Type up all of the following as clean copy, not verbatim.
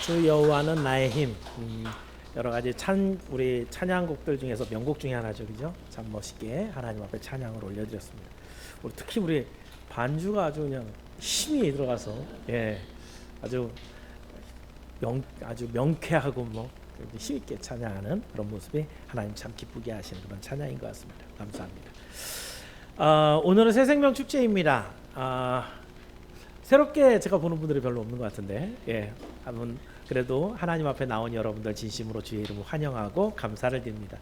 주 여호와는 나의 힘. 여러 가지 우리 찬양곡들 중에서 명곡 중에 하나죠, 그죠? 참 멋있게 하나님 앞에 찬양을 올려드렸습니다. 특히 우리 반주가 아주 그냥 힘이 들어가서 아주 아주 명쾌하고 힘 있게 찬양하는 그런 모습이 하나님 참 기쁘게 하시는 그런 찬양인 것 같습니다. 감사합니다. 오늘은 새생명 축제입니다. 새롭게 제가 보는 분들이 별로 없는 것 같은데, 한번 그래도 하나님 앞에 나온 여러분들 진심으로 주의 이름을 환영하고 감사를 드립니다.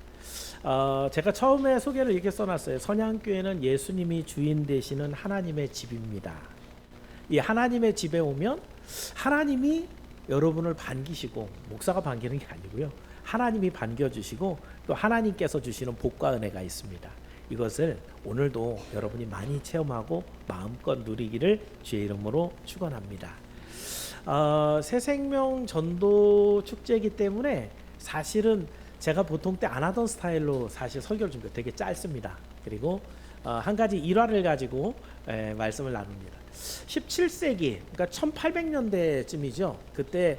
제가 처음에 소개를 이렇게 써놨어요. 선양교회는 예수님이 주인 되시는 하나님의 집입니다. 이 하나님의 집에 오면 하나님이 여러분을 반기시고, 목사가 반기는 게 아니고요, 하나님이 반겨주시고 또 하나님께서 주시는 복과 은혜가 있습니다. 이것을 오늘도 여러분이 많이 체험하고 마음껏 누리기를 주의 이름으로 축원합니다. 새생명 전도 축제이기 때문에 사실은 제가 보통 때 안 하던 스타일로 사실 설교를 준비 되게 짧습니다. 그리고 한 가지 일화를 가지고 말씀을 나눕니다. 17세기, 그러니까 1800년대쯤이죠. 그때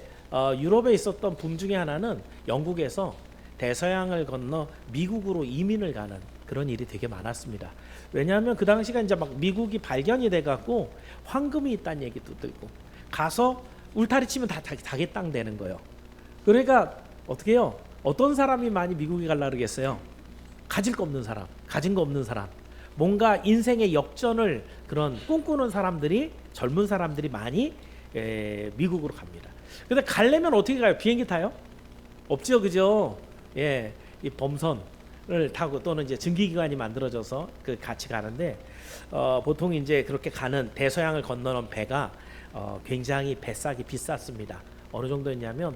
유럽에 있었던 붐 중에 하나는 영국에서 대서양을 건너 미국으로 이민을 가는 그런 일이 되게 많았습니다. 왜냐하면 그 당시가 이제 막 미국이 발견이 돼갖고 황금이 있다는 얘기도 들고, 가서 울타리 치면 다 자기 땅 되는 거예요. 그러니까 어떻게 해요? 어떤 사람이 많이 미국에 가려고 그러겠어요? 가진 거 없는 사람, 뭔가 인생의 역전을 그런 꿈꾸는 사람들이, 젊은 사람들이 많이 미국으로 갑니다. 근데 가려면 어떻게 가요? 비행기 타요? 없죠, 그죠? 이 범선을 타고 또는 이제 증기기관이 만들어져서 같이 가는데, 보통 이제 그렇게 가는 대서양을 건너는 배가 굉장히 배싸기 비쌌습니다. 어느 정도였냐면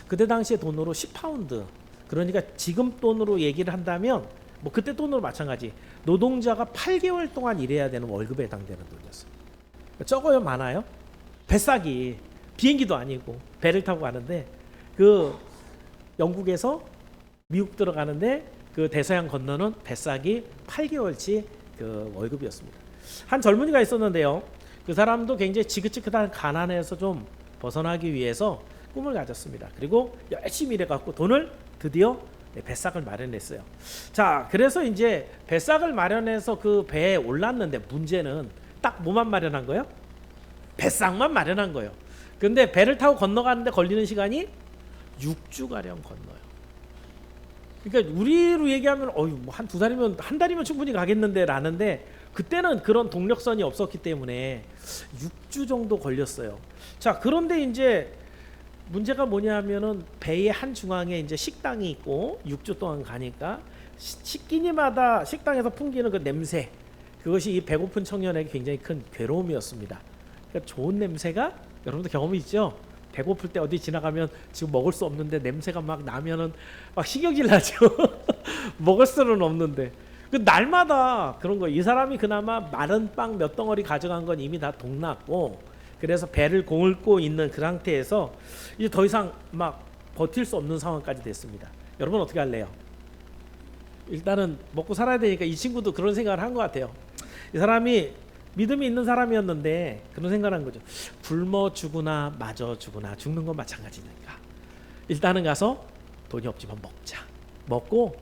그때 당시에 돈으로 10파운드, 그러니까 지금 돈으로 얘기를 한다면 그때 돈으로 마찬가지, 노동자가 8개월 동안 일해야 되는 월급에 해당되는 돈이었어요. 적어요, 많아요? 배싸기, 비행기도 아니고 배를 타고 가는데, 그 영국에서 미국 들어가는데 그 대서양 건너는 배싸기 8개월치 그 월급이었습니다. 한 젊은이가 있었는데요, 그 사람도 굉장히 지긋지긋한 가난에서 좀 벗어나기 위해서 꿈을 가졌습니다. 그리고 열심히 일해갖고 돈을 드디어 배싹을 마련했어요. 자, 그래서 이제 배싹을 마련해서 그 배에 올랐는데, 문제는 딱 뭐만 마련한 거예요? 배싹만 마련한 거예요. 근데 배를 타고 건너가는데 걸리는 시간이 6주가량 건너요. 그러니까 우리로 얘기하면 한 2달이면, 한 달이면 충분히 가겠는데 라는데, 그때는 그런 동력선이 없었기 때문에 6주 정도 걸렸어요. 자, 그런데 이제 문제가 뭐냐면은 배의 한 중앙에 이제 식당이 있고 6주 동안 가니까 식기니마다 식당에서 풍기는 그 냄새, 그것이 이 배고픈 청년에게 굉장히 큰 괴로움이었습니다. 그러니까 좋은 냄새가, 여러분들 경험이 있죠? 배고플 때 어디 지나가면 지금 먹을 수 없는데 냄새가 막 나면은 막 식욕질 나죠. 먹을 수는 없는데 그 날마다 그런 거. 이 사람이 그나마 마른 빵 몇 덩어리 가져간 건 이미 다 동났고, 그래서 배를 곪고 있는 그 상태에서 이제 더 이상 막 버틸 수 없는 상황까지 됐습니다. 여러분 어떻게 할래요? 일단은 먹고 살아야 되니까 이 친구도 그런 생각을 한 것 같아요. 이 사람이 믿음이 있는 사람이었는데 그런 생각을 한 거죠. 굶어 죽으나 마저 죽으나 죽는 건 마찬가지니까 일단은 가서 돈이 없지만 먹자. 먹고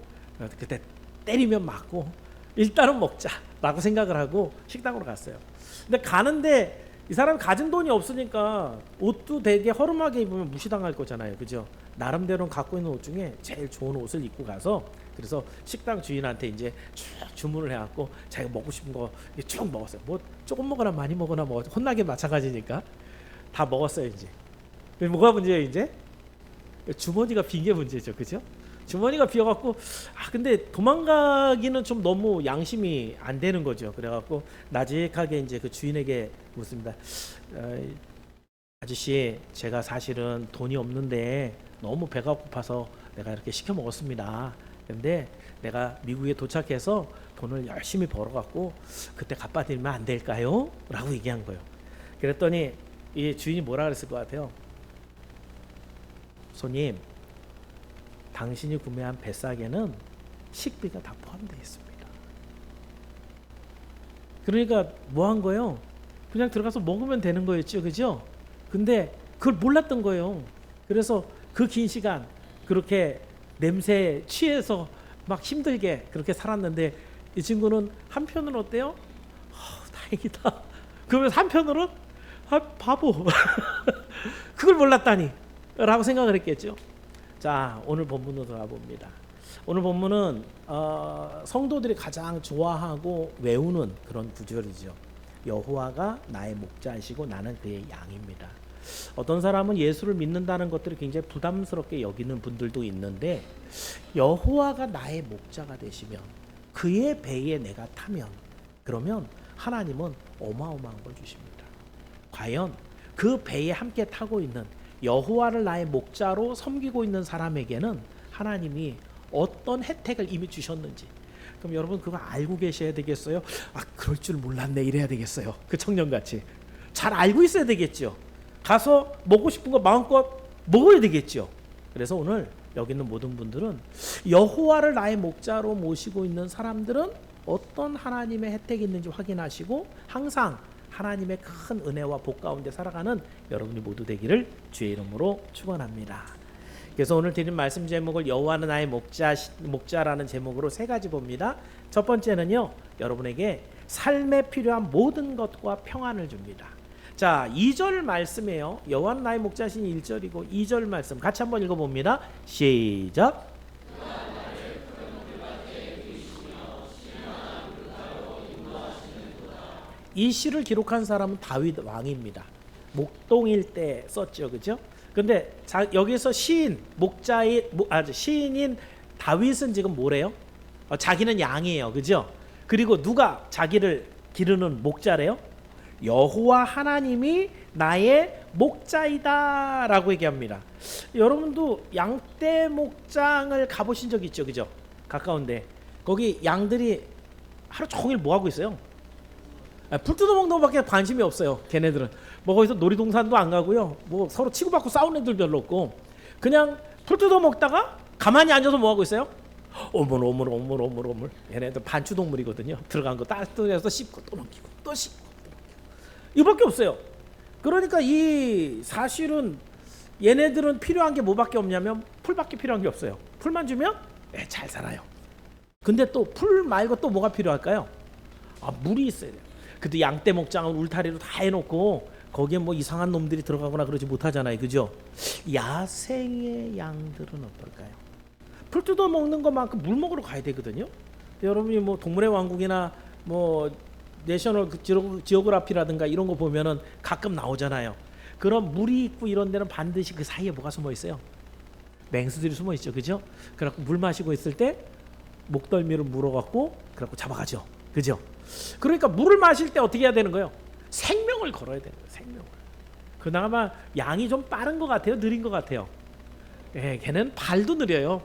그때 때리면 맞고 일단은 먹자라고 생각을 하고 식당으로 갔어요. 근데 가는데 이 사람 가진 돈이 없으니까 옷도 되게 허름하게 입으면 무시당할 거잖아요, 그죠? 나름대로 갖고 있는 옷 중에 제일 좋은 옷을 입고 가서, 그래서 식당 주인한테 이제 쭉 주문을 해갖고 자기가 먹고 싶은 거 쭉 먹었어요. 뭐 조금 먹거나 많이 먹거나 혼나게 마찬가지니까 다 먹었어요. 이제 뭐가 문제예요? 이제 주머니가 빈 게 문제죠, 그죠? 주머니가 비어갖고 근데 도망가기는 좀 너무 양심이 안 되는 거죠. 그래갖고 나직하게 이제 그 주인에게 묻습니다. 아저씨, 제가 사실은 돈이 없는데 너무 배가 고파서 내가 이렇게 시켜 먹었습니다. 근데 내가 미국에 도착해서 돈을 열심히 벌어갖고 그때 갚아드리면 안 될까요? 라고 얘기한 거예요. 그랬더니 이 주인이 뭐라 그랬을 것 같아요? 손님, 당신이 구매한 배싸개는 식비가 다 포함되어 있습니다. 그러니까 뭐 한 거예요? 그냥 들어가서 먹으면 되는 거였죠, 그죠? 근데 그걸 몰랐던 거예요. 그래서 그 긴 시간 그렇게 냄새에 취해서 막 힘들게 그렇게 살았는데 이 친구는 한편으로 어때요? 다행이다. 그러면서 한편으로는 바보 그걸 몰랐다니 라고 생각을 했겠죠. 자, 오늘 본문으로 들어가 봅니다. 오늘 본문은 성도들이 가장 좋아하고 외우는 그런 구절이죠. 여호와가 나의 목자이시고 나는 그의 양입니다. 어떤 사람은 예수를 믿는다는 것들이 굉장히 부담스럽게 여기는 분들도 있는데, 여호와가 나의 목자가 되시면, 그의 배에 내가 타면, 그러면 하나님은 어마어마한 걸 주십니다. 과연 그 배에 함께 타고 있는 여호와를 나의 목자로 섬기고 있는 사람에게는 하나님이 어떤 혜택을 이미 주셨는지, 그럼 여러분 그거 알고 계셔야 되겠어요? 그럴 줄 몰랐네 이래야 되겠어요? 그 청년같이 잘 알고 있어야 되겠죠. 가서 먹고 싶은 거 마음껏 먹어야 되겠죠. 그래서 오늘 여기 있는 모든 분들은 여호와를 나의 목자로 모시고 있는 사람들은 어떤 하나님의 혜택이 있는지 확인하시고 항상 하나님의 큰 은혜와 복 가운데 살아가는 여러분이 모두 되기를 주의 이름으로 축원합니다. 그래서 오늘 드린 말씀 제목을 여호와는 나의 목자라는 제목으로 세 가지 봅니다. 첫 번째는요, 여러분에게 삶에 필요한 모든 것과 평안을 줍니다. 자, 2절 말씀이에요. 여호와는 나의 목자신 1절이고 2절 말씀 같이 한번 읽어봅니다. 시작. 이 시를 기록한 사람은 다윗 왕입니다. 목동일 때 썼죠, 그죠? 근데 여기서 시인인 다윗은 지금 뭐래요? 자기는 양이에요, 그죠? 그리고 누가 자기를 기르는 목자래요? 여호와 하나님이 나의 목자이다라고 얘기합니다. 여러분도 양떼 목장을 가보신 적 있죠, 그죠? 가까운데 거기 양들이 하루 종일 뭐 하고 있어요? 풀 뜯어먹는 것밖에 관심이 없어요. 걔네들은 뭐 거기서 놀이동산도 안 가고요, 뭐 서로 치고받고 싸우는 애들 별로 없고, 그냥 풀 뜯어먹다가 가만히 앉아서 뭐 하고 있어요? 오물. 얘네들 반추동물이거든요. 들어간 거 따뜻해서 씹고 또 넘기고 또 씹고 또 넘기고, 이거밖에 없어요. 그러니까 이 사실은 얘네들은 필요한 게 뭐밖에 없냐면 풀밖에 필요한 게 없어요. 풀만 주면 잘 살아요. 근데 또 풀 말고 또 뭐가 필요할까요? 물이 있어야 돼요. 근데 양떼 목장은 울타리로 다 해놓고 거기에 뭐 이상한 놈들이 들어가거나 그러지 못하잖아요, 그죠? 야생의 양들은 어떨까요? 풀 뜯어 먹는 것만큼 물 먹으러 가야 되거든요. 여러분이 뭐 동물의 왕국이나 뭐 내셔널 지오그라피라든가 이런 거 보면은 가끔 나오잖아요. 그런 물이 있고 이런 데는 반드시 그 사이에 뭐가 숨어 있어요? 맹수들이 숨어 있죠, 그죠? 그래갖고 물 마시고 있을 때 목덜미를 물어갖고 그래갖고 잡아가죠, 그죠? 그러니까 물을 마실 때 어떻게 해야 되는 거예요? 생명을 걸어야 되는 거예요, 생명을. 그나마 양이 좀 빠른 것 같아요, 느린 것 같아요? 걔는 발도 느려요.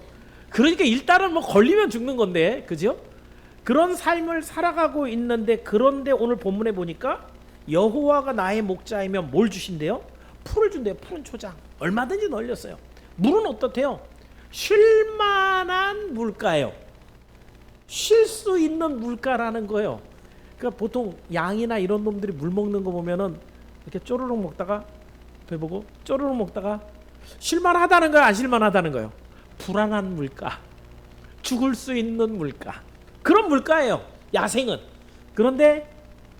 그러니까 일단은 뭐 걸리면 죽는 건데, 그죠? 그런 삶을 살아가고 있는데, 그런데 오늘 본문에 보니까 여호와가 나의 목자이면 뭘 주신대요? 풀을 준대요. 푸른 초장 얼마든지 널렸어요. 물은 어떻대요? 쉴 만한 물가예요. 쉴 수 있는 물가라는 거예요. 그러니까 보통 양이나 이런 놈들이 물 먹는 거 보면은 이렇게 쪼르륵 먹다가 배보고 쪼르륵 먹다가 쉴만하다는 거예요, 안 쉴만하다는 거예요? 불안한 물가, 죽을 수 있는 물가, 그런 물가예요, 야생은. 그런데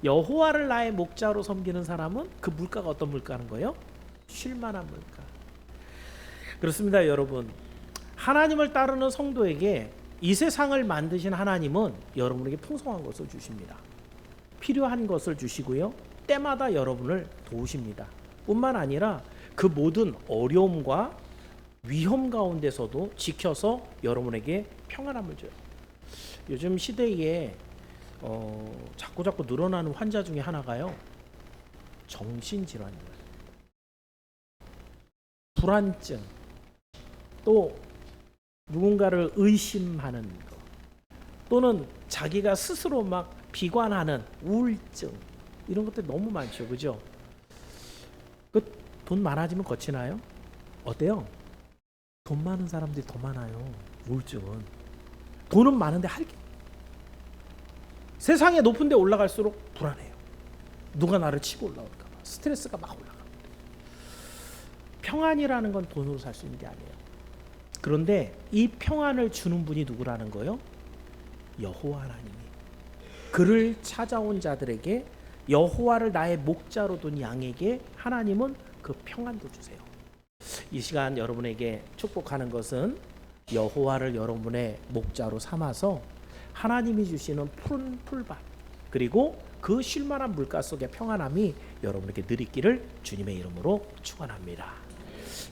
여호와를 나의 목자로 섬기는 사람은 그 물가가 어떤 물가는 거예요? 쉴만한 물가. 그렇습니다, 여러분. 하나님을 따르는 성도에게 이 세상을 만드신 하나님은 여러분에게 풍성한 것을 주십니다. 필요한 것을 주시고요, 때마다 여러분을 도우십니다. 뿐만 아니라 그 모든 어려움과 위험 가운데서도 지켜서 여러분에게 평안함을 줘요. 요즘 시대에 자꾸 늘어나는 환자 중에 하나가요, 정신질환이에요. 불안증, 또 누군가를 의심하는 거, 또는 자기가 스스로 막 비관하는 우울증, 이런 것들 너무 많죠, 그죠? 돈 많아지면 거치나요? 어때요? 돈 많은 사람들이 더 많아요, 우울증은. 돈은 많은데 할 게, 세상에 높은 데 올라갈수록 불안해요. 누가 나를 치고 올라올까 봐 스트레스가 막 올라갑니다. 평안이라는 건 돈으로 살 수 있는 게 아니에요. 그런데 이 평안을 주는 분이 누구라는 거요? 여호와 하나님이. 그를 찾아온 자들에게, 여호와를 나의 목자로 둔 양에게 하나님은 그 평안도 주세요. 이 시간 여러분에게 축복하는 것은 여호와를 여러분의 목자로 삼아서 하나님이 주시는 푸른 풀밭, 그리고 그 쉴만한 물가 속의 평안함이 여러분에게 누리기를 주님의 이름으로 축원합니다.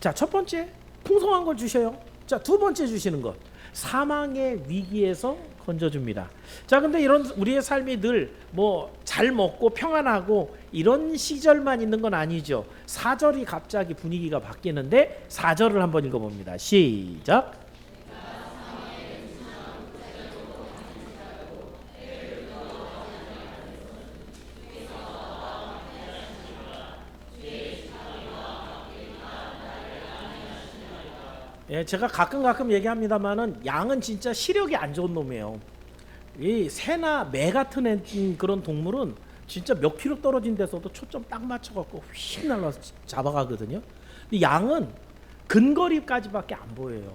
자, 첫 번째, 풍성한 걸 주셔요. 자, 두 번째 주시는 것, 사망의 위기에서 건져줍니다. 자, 근데 이런 우리의 삶이 늘 뭐 잘 먹고 평안하고 이런 시절만 있는 건 아니죠. 4절이 갑자기 분위기가 바뀌는데 4절을 한번 읽어봅니다. 시작. 예, 제가 가끔 얘기합니다만은 양은 진짜 시력이 안 좋은 놈이에요. 이 새나 매 같은 그런 동물은 진짜 몇 킬로 떨어진 데서도 초점 딱 맞춰갖고 휙 날라서 잡아가거든요. 근데 양은 근거리까지밖에 안 보여요.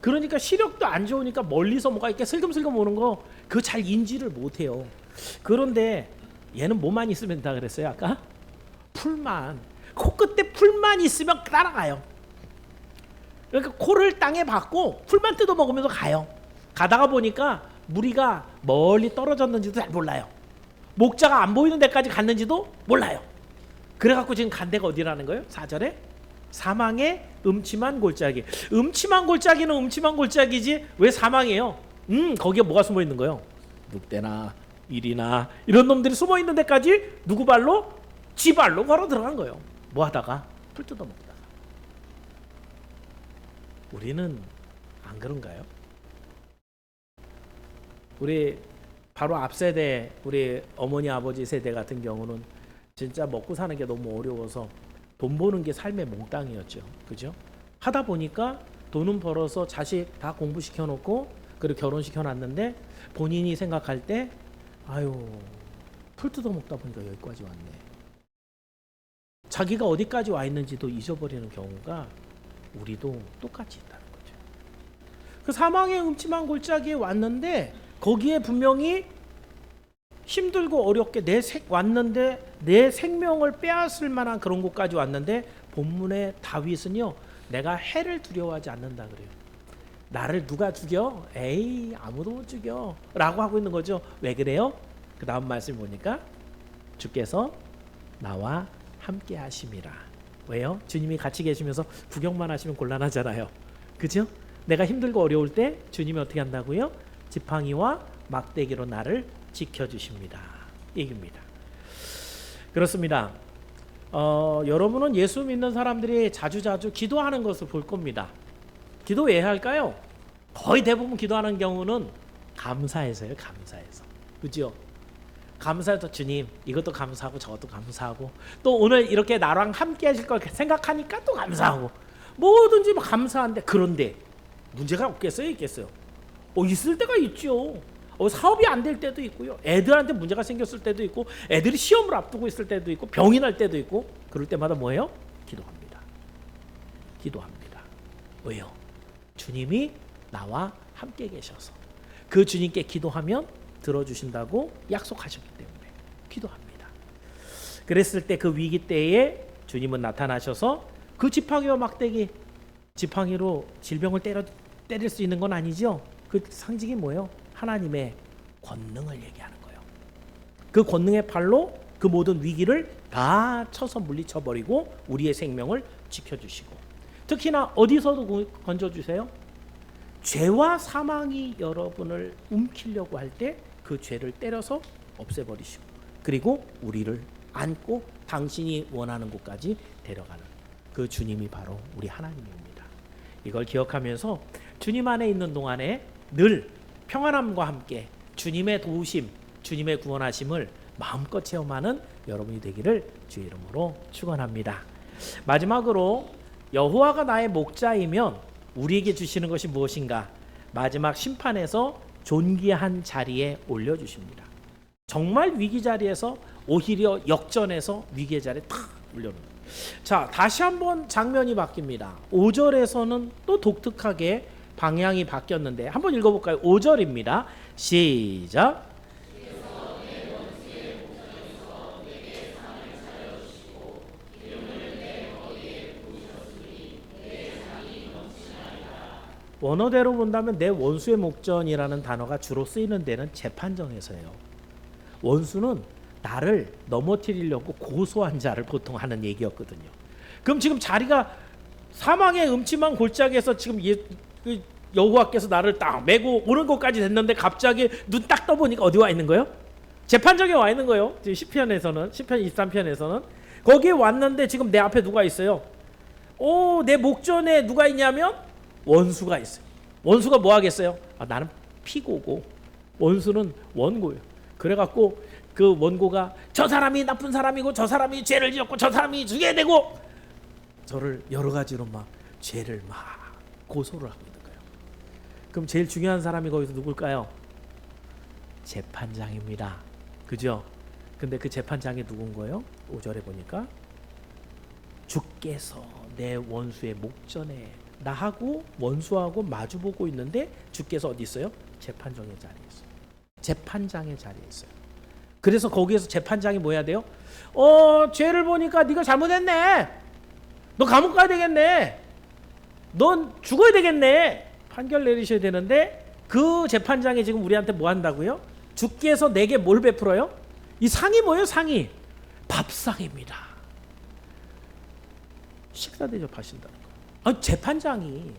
그러니까 시력도 안 좋으니까 멀리서 뭐가 이렇게 슬금슬금 오는 거 그거 잘 인지를 못해요. 그런데 얘는 뭐만 있으면 된다 그랬어요 아까? 풀만. 코끝에 풀만 있으면 따라가요. 그러니까 코를 땅에 박고 풀만 뜯어 먹으면서 가요. 가다가 보니까 무리가 멀리 떨어졌는지도 잘 몰라요. 목자가 안 보이는 데까지 갔는지도 몰라요. 그래갖고 지금 간 데가 어디라는 거예요? 4절에 사망의 음침한 골짜기. 음침한 골짜기는 음침한 골짜기지 왜 사망이에요? 거기에 뭐가 숨어 있는 거예요? 늑대나 일이나 이런 놈들이 숨어 있는 데까지 누구 발로? 지 발로 걸어 들어간 거예요. 뭐 하다가? 풀 뜯어 먹다가. 우리는 안 그런가요? 우리 바로 앞 세대, 우리 어머니 아버지 세대 같은 경우는 진짜 먹고 사는 게 너무 어려워서 돈 버는 게 삶의 몽땅이었죠. 그죠? 하다 보니까 돈은 벌어서 자식 다 공부시켜 놓고 그리고 결혼시켜 놨는데 본인이 생각할 때 아유, 풀 뜯어 먹다 보니까 여기까지 왔네. 자기가 어디까지 와 있는지도 잊어버리는 경우가 우리도 똑같이 있다는 거죠. 그 사망의 음침한 골짜기에 왔는데 거기에 분명히 힘들고 어렵게 왔는데 내 생명을 빼앗을 만한 그런 곳까지 왔는데 본문의 다윗은요, 내가 해를 두려워하지 않는다 그래요. 나를 누가 죽여? 에이, 아무도 못 죽여 라고 하고 있는 거죠. 왜 그래요? 그 다음 말씀 보니까 주께서 나와 함께 하심이라. 왜요? 주님이 같이 계시면서 구경만 하시면 곤란하잖아요. 그죠? 내가 힘들고 어려울 때 주님이 어떻게 한다고요? 지팡이와 막대기로 나를 지켜주십니다. 얘기입니다. 그렇습니다. 여러분은 예수 믿는 사람들이 자주자주 기도하는 것을 볼 겁니다. 기도 왜 할까요? 거의 대부분 기도하는 경우는 감사해서요. 감사해서. 그죠? 감사해서 주님 이것도 감사하고 저것도 감사하고 또 오늘 이렇게 나랑 함께 하실 걸 생각하니까 또 감사하고 뭐든지 감사한데 그런데 문제가 없겠어요? 있겠어요? 있을 때가 있죠. 사업이 안 될 때도 있고요. 애들한테 문제가 생겼을 때도 있고 애들이 시험을 앞두고 있을 때도 있고 병이 날 때도 있고 그럴 때마다 뭐예요? 기도합니다. 기도합니다. 왜요? 주님이 나와 함께 계셔서 그 주님께 기도하면 들어주신다고 약속하셨기 때문에 기도합니다. 그랬을 때 그 위기 때에 주님은 나타나셔서 그 지팡이와 막대기, 지팡이로 질병을 때릴 수 있는 건 아니죠. 그 상징이 뭐예요? 하나님의 권능을 얘기하는 거예요. 그 권능의 팔로 그 모든 위기를 다 쳐서 물리쳐버리고 우리의 생명을 지켜주시고 특히나 어디서도 건져주세요? 죄와 사망이 여러분을 움키려고 할 때 그 죄를 때려서 없애버리시고 그리고 우리를 안고 당신이 원하는 곳까지 데려가는 그 주님이 바로 우리 하나님입니다. 이걸 기억하면서 주님 안에 있는 동안에 늘 평안함과 함께 주님의 도우심, 주님의 구원하심을 마음껏 체험하는 여러분이 되기를 주의 이름으로 축원합니다. 마지막으로 여호와가 나의 목자이면 우리에게 주시는 것이 무엇인가? 마지막 심판에서 존귀한 자리에 올려주십니다. 정말 위기 자리에서 오히려 역전해서 위기의 자리에 탁 올려놓는 거예요. 자, 다시 한번 장면이 바뀝니다. 5절에서는 또 독특하게 방향이 바뀌었는데 한번 읽어볼까요? 5절입니다. 시작. 원어대로 본다면 내 원수의 목전이라는 단어가 주로 쓰이는 데는 재판정에서예요. 원수는 나를 넘어뜨리려고 고소한 자를 보통 하는 얘기였거든요. 그럼 지금 자리가 사망의 음침한 골짜기에서 지금 여호와께서 나를 딱 메고 오는 곳까지 됐는데 갑자기 눈 딱 떠보니까 어디 와 있는 거예요? 재판정에 와 있는 거예요. 지금 시편 23편에서는 거기에 왔는데 지금 내 앞에 누가 있어요? 내 목전에 누가 있냐면 원수가 있어요. 원수가 뭐 하겠어요? 나는 피고고 원수는 원고예요. 그래갖고 그 원고가 저 사람이 나쁜 사람이고 저 사람이 죄를 지었고 저 사람이 죽여야 되고 저를 여러 가지로 막 죄를 막 고소를 하고 있는 거예요. 그럼 제일 중요한 사람이 거기서 누굴까요? 재판장입니다. 그죠? 근데 그 재판장이 누군 거예요? 5절에 보니까 주께서 내 원수의 목전에 나하고 원수하고 마주보고 있는데 주께서 어디 있어요? 재판정의 자리에 있어요. 재판장의 자리에 있어요. 그래서 거기에서 재판장이 뭐 해야 돼요? 죄를 보니까 네가 잘못했네. 너 감옥 가야 되겠네. 넌 죽어야 되겠네. 판결 내리셔야 되는데 그 재판장이 지금 우리한테 뭐 한다고요? 주께서 내게 뭘 베풀어요? 이 상이 뭐예요? 상이 밥상입니다. 식사 대접하신다는 거예요. 재판장이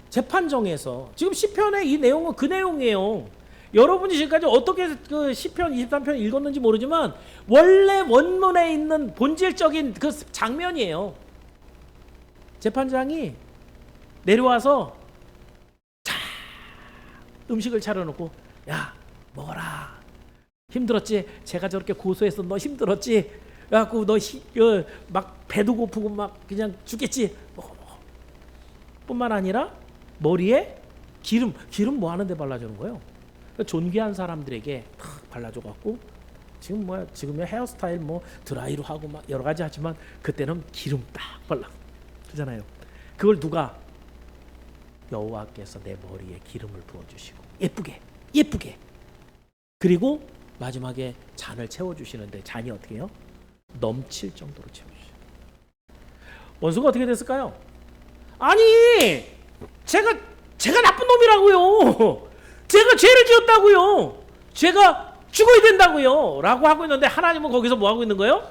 재판정에서 지금 시편의 이 내용은 그 내용이에요. 여러분이 지금까지 어떻게 그 시편 23편 읽었는지 모르지만 원래 원문에 있는 본질적인 그 장면이에요. 재판장이 내려와서 자 음식을 차려놓고 야 먹어라. 힘들었지? 제가 저렇게 고소해서 너 힘들었지? 그래갖고 너 막 배도 고프고 막 그냥 죽겠지? 먹어. 뿐만 아니라 머리에 기름 뭐 하는데 발라주는 거예요? 존귀한 사람들에게 탁 발라줘갖고 지금의 헤어스타일 뭐 드라이로 하고 막 여러 가지 하지만 그때는 기름 딱 발라 그잖아요. 그걸 누가 여호와께서 내 머리에 기름을 부어주시고 예쁘게 그리고 마지막에 잔을 채워주시는데 잔이 어떻게 해요? 넘칠 정도로 채워주셔요. 원수가 어떻게 됐을까요? 아니 제가 나쁜 놈이라고요. 제가 죄를 지었다고요. 제가 죽어야 된다고요. 라고 하고 있는데 하나님은 거기서 뭐 하고 있는 거예요?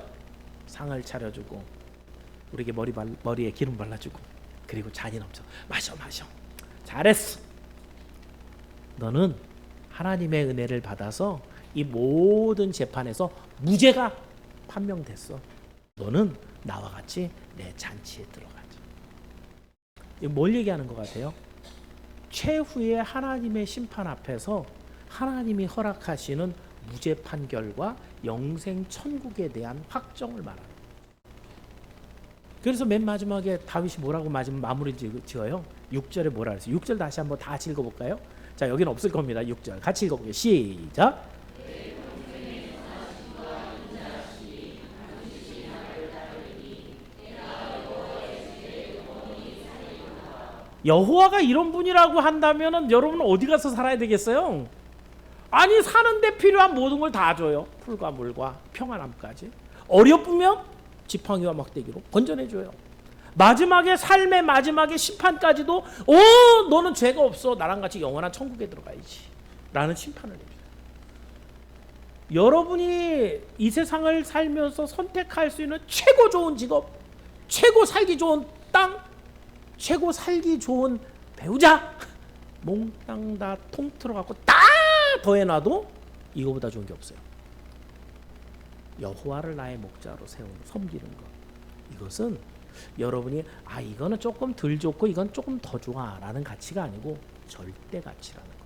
상을 차려주고 우리에게 머리에 기름 발라주고 그리고 잔이 넘쳐 마셔 잘했어. 너는 하나님의 은혜를 받아서 이 모든 재판에서 무죄가 판명됐어. 너는 나와 같이 내 잔치에 들어가지. 뭘 얘기하는 것 같아요? 최후의 하나님의 심판 앞에서 하나님이 허락하시는 무죄 판결과 영생 천국에 대한 확정을 말합니다. 그래서 맨 마지막에 다윗이 뭐라고 마무리 지어요? 6절에 뭐라 그랬어요? 6절 다시 한번 다 같이 읽어볼까요? 자, 여기는 없을 겁니다. 6절 같이 읽어볼게요. 시작. 여호와가 이런 분이라고 한다면은 여러분은 어디 가서 살아야 되겠어요? 아니 사는데 필요한 모든 걸 다 줘요. 풀과 물과 평안함까지. 어렵으면 지팡이와 막대기로 건져내줘요. 마지막에 삶의 마지막에 심판까지도 너는 죄가 없어. 나랑 같이 영원한 천국에 들어가야지 라는 심판을 내줘요. 여러분이 이 세상을 살면서 선택할 수 있는 최고 좋은 직업, 최고 살기 좋은 땅, 최고 살기 좋은 배우자 몽땅 다 통틀어 갖고 다 더해놔도 이거보다 좋은 게 없어요. 여호와를 나의 목자로 세우는 섬기는 것. 이것은 여러분이 이거는 조금 덜 좋고 이건 조금 더 좋아 라는 가치가 아니고 절대 가치라는 거예요.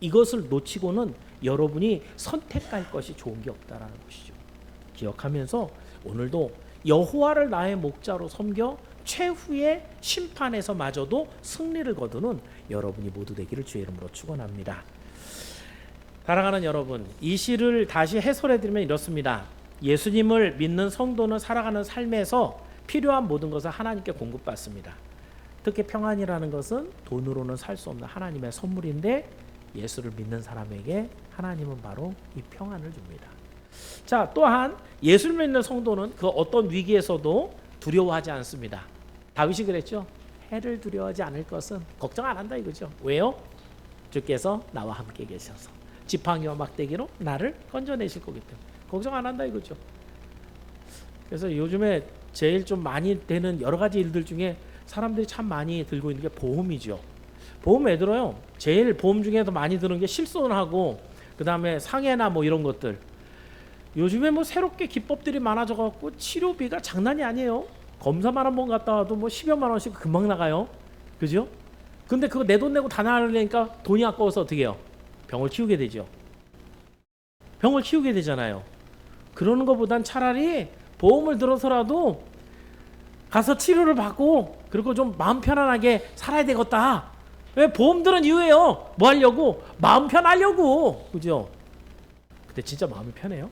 이것을 놓치고는 여러분이 선택할 것이 좋은 게 없다라는 것이죠. 기억하면서 오늘도 여호와를 나의 목자로 섬겨 최후의 심판에서마저도 승리를 거두는 여러분이 모두 되기를 주의 이름으로 축원합니다. 사랑하는 여러분, 이 시를 다시 해설해드리면 이렇습니다. 예수님을 믿는 성도는 살아가는 삶에서 필요한 모든 것을 하나님께 공급받습니다. 특히 평안이라는 것은 돈으로는 살 수 없는 하나님의 선물인데 예수를 믿는 사람에게 하나님은 바로 이 평안을 줍니다. 자, 또한 예수를 믿는 성도는 그 어떤 위기에서도 두려워하지 않습니다. 다윗이 그랬죠. 해를 두려워하지 않을 것은 걱정 안 한다 이거죠. 왜요? 주께서 나와 함께 계셔서 지팡이와 막대기로 나를 건져내실 거기 때문에 걱정 안 한다 이거죠. 그래서 요즘에 제일 좀 많이 되는 여러 가지 일들 중에 사람들이 참 많이 들고 있는 게 보험이죠. 보험 왜 들어요? 제일 보험 중에도 많이 드는 게 실손하고 그 다음에 상해나 뭐 이런 것들. 요즘에 뭐 새롭게 기법들이 많아져 갖고 치료비가 장난이 아니에요. 검사만 한 번 갔다 와도 뭐 10여만 원씩 금방 나가요. 그죠? 근데 그거 내 돈 내고 다 나가려니까 돈이 아까워서 어떻게 해요? 병을 키우게 되죠. 병을 키우게 되잖아요. 그러는 것보단 차라리 보험을 들어서라도 가서 치료를 받고 그리고 좀 마음 편안하게 살아야 되겠다. 왜 보험 들은 이유예요? 뭐 하려고? 마음 편하려고. 그죠? 근데 진짜 마음이 편해요?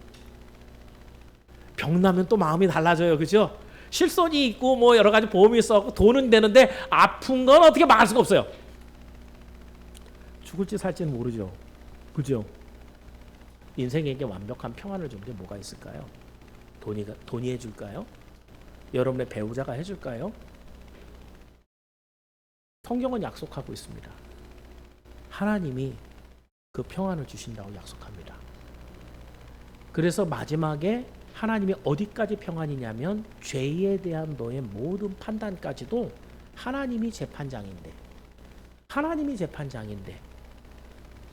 병 나면 또 마음이 달라져요. 그죠? 실손이 있고 뭐 여러 가지 보험이 있어서 돈은 되는데 아픈 건 어떻게 말할 수가 없어요. 죽을지 살지는 모르죠. 그죠? 인생에게 완벽한 평안을 주는 게 뭐가 있을까요? 돈이 해줄까요? 여러분의 배우자가 해줄까요? 성경은 약속하고 있습니다. 하나님이 그 평안을 주신다고 약속합니다. 그래서 마지막에 하나님이 어디까지 평안이냐면 죄에 대한 너의 모든 판단까지도 하나님이 재판장인데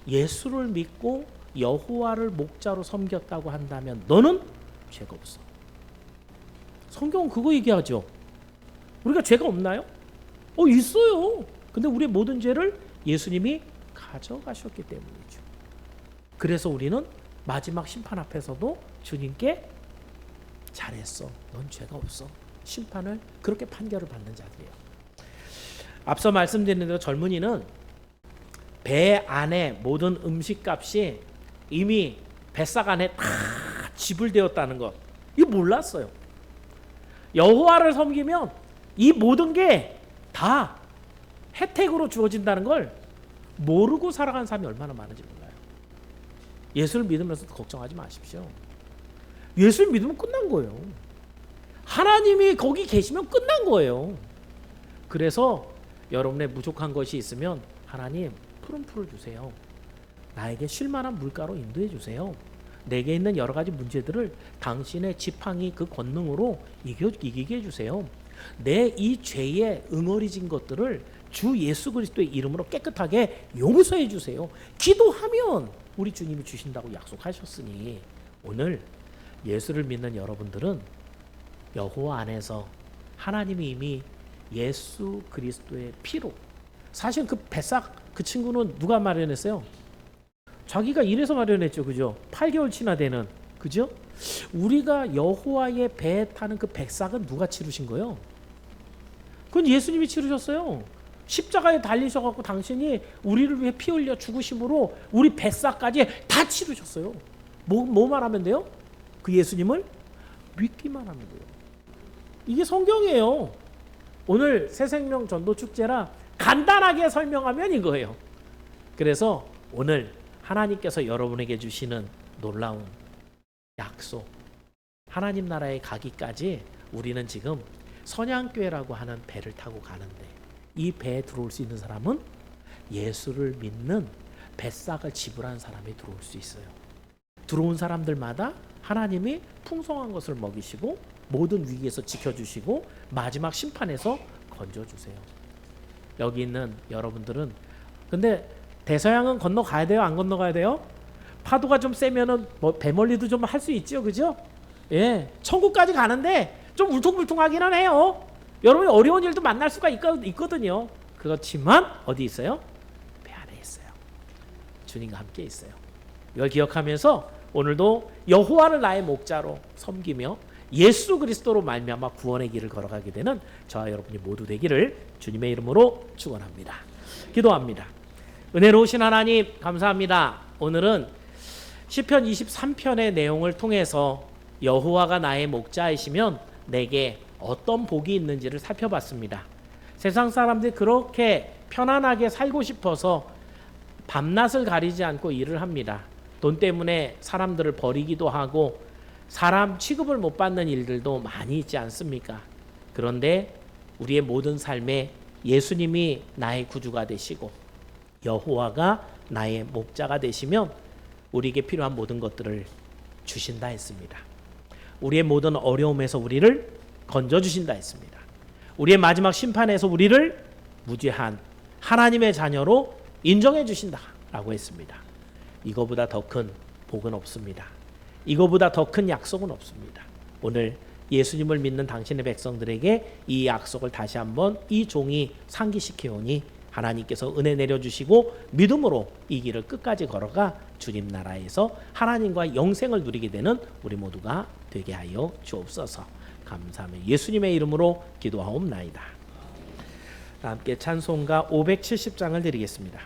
예수를 믿고 여호와를 목자로 섬겼다고 한다면 너는 죄가 없어. 성경은 그거 얘기하죠. 우리가 죄가 없나요? 있어요. 근데 우리의 모든 죄를 예수님이 가져가셨기 때문이죠. 그래서 우리는 마지막 심판 앞에서도 주님께 잘했어. 넌 죄가 없어. 심판을 그렇게 판결을 받는 자들이에요. 앞서 말씀드린 대로 젊은이는 배 안에 모든 음식값이 이미 뱃삭 안에 다 지불되었다는 것. 이거 몰랐어요. 여호와를 섬기면 이 모든 게 다 혜택으로 주어진다는 걸 모르고 살아가는 사람이 얼마나 많은지 몰라요. 예수를 믿으면서도 걱정하지 마십시오. 예수를 믿으면 끝난 거예요. 하나님이 거기 계시면 끝난 거예요. 그래서 여러분의 부족한 것이 있으면 하나님 푸른 풀을 주세요. 나에게 쉴만한 물가로 인도해 주세요. 내게 있는 여러 가지 문제들을 당신의 지팡이 그 권능으로 이기게 해주세요. 내 이 죄에 응어리진 것들을 주 예수 그리스도의 이름으로 깨끗하게 용서해 주세요. 기도하면 우리 주님이 주신다고 약속하셨으니 오늘 예수를 믿는 여러분들은 여호와 안에서 하나님이 이미 예수 그리스도의 피로, 사실 그 뱃삭 그 친구는 누가 마련했어요? 자기가 일해서 마련했죠. 그죠? 8개월치나 되는. 그죠? 우리가 여호와의 배에 타는 그 뱃삭은 누가 치르신 거예요? 그건 예수님이 치르셨어요. 십자가에 달리셔갖고 당신이 우리를 위해 피 흘려 죽으심으로 우리 뱃삭까지 다 치르셨어요. 뭐만 하면 돼요? 그 예수님을 믿기만 하면 돼요. 이게 성경이에요. 오늘 새생명 전도 축제라 간단하게 설명하면 이거예요. 그래서 오늘 하나님께서 여러분에게 주시는 놀라운 약속, 하나님 나라에 가기까지 우리는 지금 선양교회라고 하는 배를 타고 가는데 이 배에 들어올 수 있는 사람은 예수를 믿는 뱃삭을 지불한 사람이 들어올 수 있어요. 들어온 사람들마다 하나님이 풍성한 것을 먹이시고 모든 위기에서 지켜주시고 마지막 심판에서 건져주세요. 여기 있는 여러분들은 근데 대서양은 건너가야 돼요? 안 건너가야 돼요? 파도가 좀 세면은 뭐 배멀리도 좀 할 수 있죠, 그죠? 예, 천국까지 가는데 좀 울퉁불퉁하기는 해요. 여러분이 어려운 일도 만날 수가 있거든요. 그렇지만 어디 있어요? 배 안에 있어요. 주님과 함께 있어요. 이걸 기억하면서 오늘도 여호와를 나의 목자로 섬기며 예수 그리스도로 말미암아 구원의 길을 걸어가게 되는 저와 여러분이 모두 되기를 주님의 이름으로 축원합니다. 기도합니다. 은혜로우신 하나님 감사합니다. 오늘은 시편 23편의 내용을 통해서 여호와가 나의 목자이시면 내게 어떤 복이 있는지를 살펴봤습니다. 세상 사람들이 그렇게 편안하게 살고 싶어서 밤낮을 가리지 않고 일을 합니다. 돈 때문에 사람들을 버리기도 하고 사람 취급을 못 받는 일들도 많이 있지 않습니까? 그런데 우리의 모든 삶에 예수님이 나의 구주가 되시고 여호와가 나의 목자가 되시면 우리에게 필요한 모든 것들을 주신다 했습니다. 우리의 모든 어려움에서 우리를 건져주신다 했습니다. 우리의 마지막 심판에서 우리를 무죄한 하나님의 자녀로 인정해 주신다라고 했습니다. 이거보다 더 큰 복은 없습니다. 이거보다 더 큰 약속은 없습니다. 오늘 예수님을 믿는 당신의 백성들에게 이 약속을 다시 한번 이 종이 상기시키오니 하나님께서 은혜 내려주시고 믿음으로 이 길을 끝까지 걸어가 주님 나라에서 하나님과 영생을 누리게 되는 우리 모두가 되게 하여 주옵소서. 감사하며 예수님의 이름으로 기도하옵나이다. 함께 찬송가 570장을 드리겠습니다.